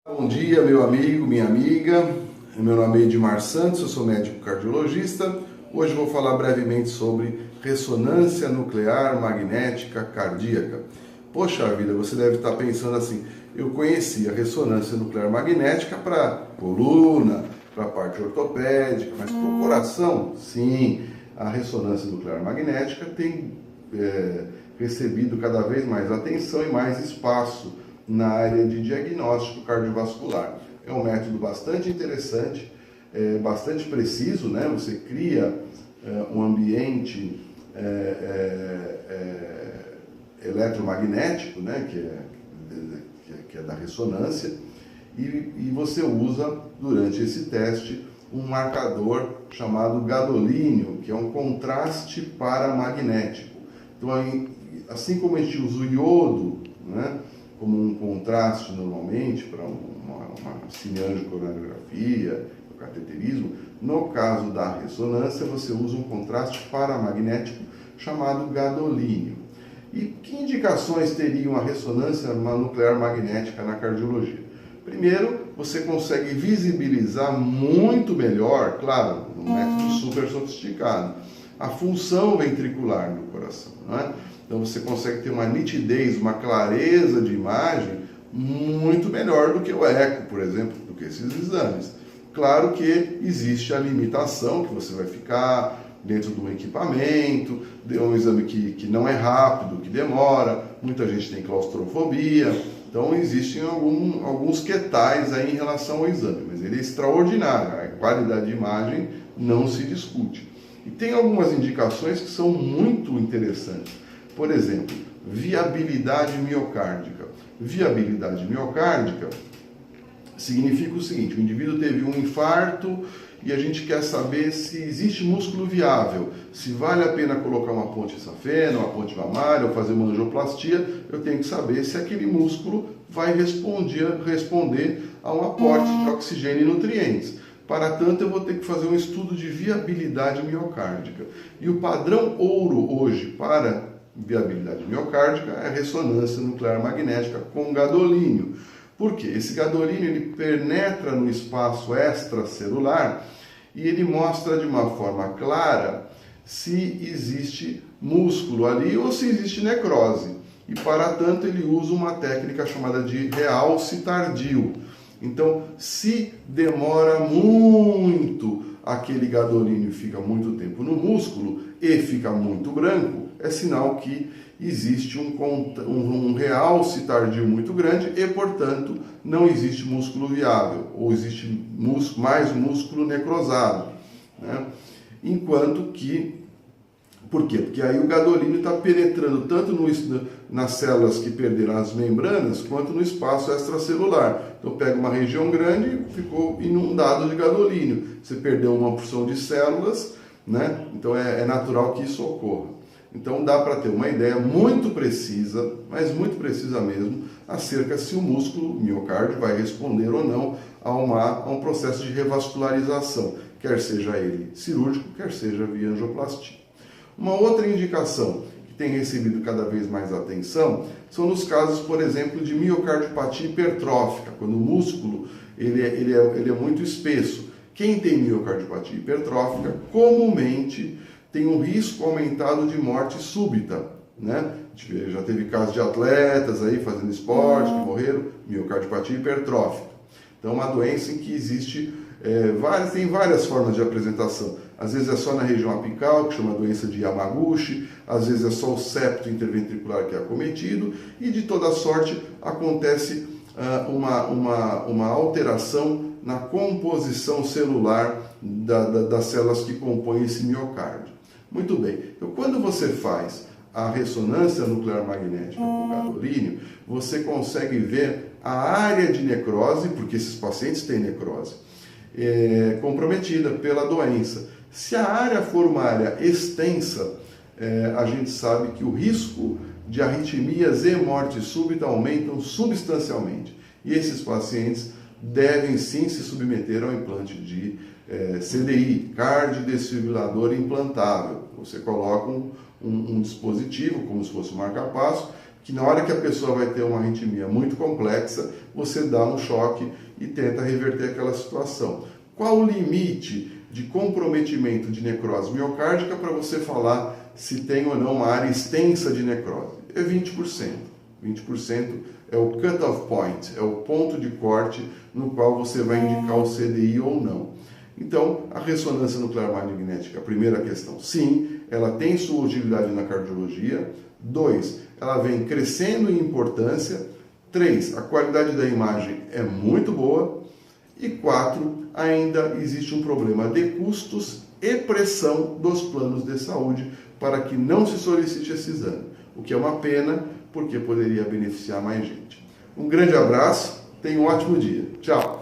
Bom dia, meu amigo, minha amiga. Meu nome é Edmar Santos, eu sou médico cardiologista. Hoje vou falar brevemente sobre ressonância nuclear magnética cardíaca. Poxa vida, você deve estar pensando assim, eu conhecia a ressonância nuclear magnética para coluna, para a parte ortopédica, mas para o coração, sim, a ressonância nuclear magnética tem recebido cada vez mais atenção e mais espaço na área de diagnóstico cardiovascular. É um método bastante interessante, bastante preciso, né? Você cria um ambiente eletromagnético, né? que é da ressonância, e você usa durante esse teste um marcador chamado gadolínio, que é um contraste paramagnético. Então, assim como a gente usa o iodo, né, como um contraste normalmente para uma cineangiografia, o cateterismo, no caso da ressonância você usa um contraste paramagnético chamado gadolínio. E que indicações teriam a ressonância nuclear magnética na cardiologia? Primeiro, você consegue visibilizar muito melhor, claro, num método super sofisticado, a função ventricular do coração, não é? Então você consegue ter uma nitidez, uma clareza de imagem muito melhor do que o eco, por exemplo, do que esses exames. Claro que existe a limitação, que você vai ficar dentro de um equipamento, de um exame que não é rápido, que demora, muita gente tem claustrofobia, então existem alguns quetais aí em relação ao exame, mas ele é extraordinário, a qualidade de imagem não se discute. E tem algumas indicações que são muito interessantes. Por exemplo, viabilidade miocárdica. Viabilidade miocárdica significa o seguinte: o indivíduo teve um infarto e a gente quer saber se existe músculo viável, se vale a pena colocar uma ponte safena, uma ponte mamária ou fazer uma angioplastia. Eu tenho que saber se aquele músculo vai responder a um aporte de oxigênio e nutrientes. Para tanto, eu vou ter que fazer um estudo de viabilidade miocárdica. E o padrão ouro hoje para viabilidade miocárdica é a ressonância nuclear magnética com gadolínio. Por quê? Esse gadolínio ele penetra no espaço extracelular e ele mostra de uma forma clara se existe músculo ali ou se existe necrose. E para tanto ele usa uma técnica chamada de realce tardio. Então, se demora muito aquele gadolínio fica muito tempo no músculo e fica muito branco, é sinal que existe um realce tardio muito grande e, portanto, não existe músculo viável, ou existe mais músculo necrosado, né? Enquanto que, por quê? Porque aí o gadolínio está penetrando tanto nas células que perderam as membranas, quanto no espaço extracelular. Então pega uma região grande e ficou inundado de gadolínio. Você perdeu uma porção de células, né? Então é natural que isso ocorra. Então dá para ter uma ideia muito precisa, mas muito precisa mesmo, acerca se o músculo miocárdio vai responder ou não a um processo de revascularização, quer seja ele cirúrgico, quer seja via angioplastia. Uma outra indicação que tem recebido cada vez mais atenção são nos casos, por exemplo, de miocardiopatia hipertrófica, quando o músculo ele é muito espesso. Quem tem miocardiopatia hipertrófica comumente tem um risco aumentado de morte súbita, né? A gente já teve casos de atletas aí fazendo esporte que morreram, miocardiopatia hipertrófica. Então é uma doença em que existe tem várias formas de apresentação. Às vezes é só na região apical, que chama doença de Yamaguchi, às vezes é só o septo interventricular que é acometido, e de toda sorte acontece uma alteração na composição celular das células que compõem esse miocárdio. Muito bem, então quando você faz a ressonância nuclear magnética com gadolínio, você consegue ver a área de necrose, porque esses pacientes têm necrose, comprometida pela doença. Se a área for uma área extensa, a gente sabe que o risco de arritmias e morte súbita aumentam substancialmente. E esses pacientes devem sim se submeter ao implante de CDI, cardiodesfibrilador implantável. Você coloca um dispositivo, como se fosse um marca-passo, que na hora que a pessoa vai ter uma arritmia muito complexa, você dá um choque e tenta reverter aquela situação. Qual o limite de comprometimento de necrose miocárdica para você falar se tem ou não uma área extensa de necrose? É 20%. 20% é o cut-off point, é o ponto de corte no qual você vai indicar o CDI ou não. Então, a ressonância nuclear magnética, a primeira questão, sim, ela tem sua utilidade na cardiologia. 2, ela vem crescendo em importância. 3, a qualidade da imagem é muito boa. E 4, ainda existe um problema de custos e pressão dos planos de saúde para que não se solicite esse exame, o que é uma pena, porque poderia beneficiar mais gente. Um grande abraço, tenha um ótimo dia. Tchau!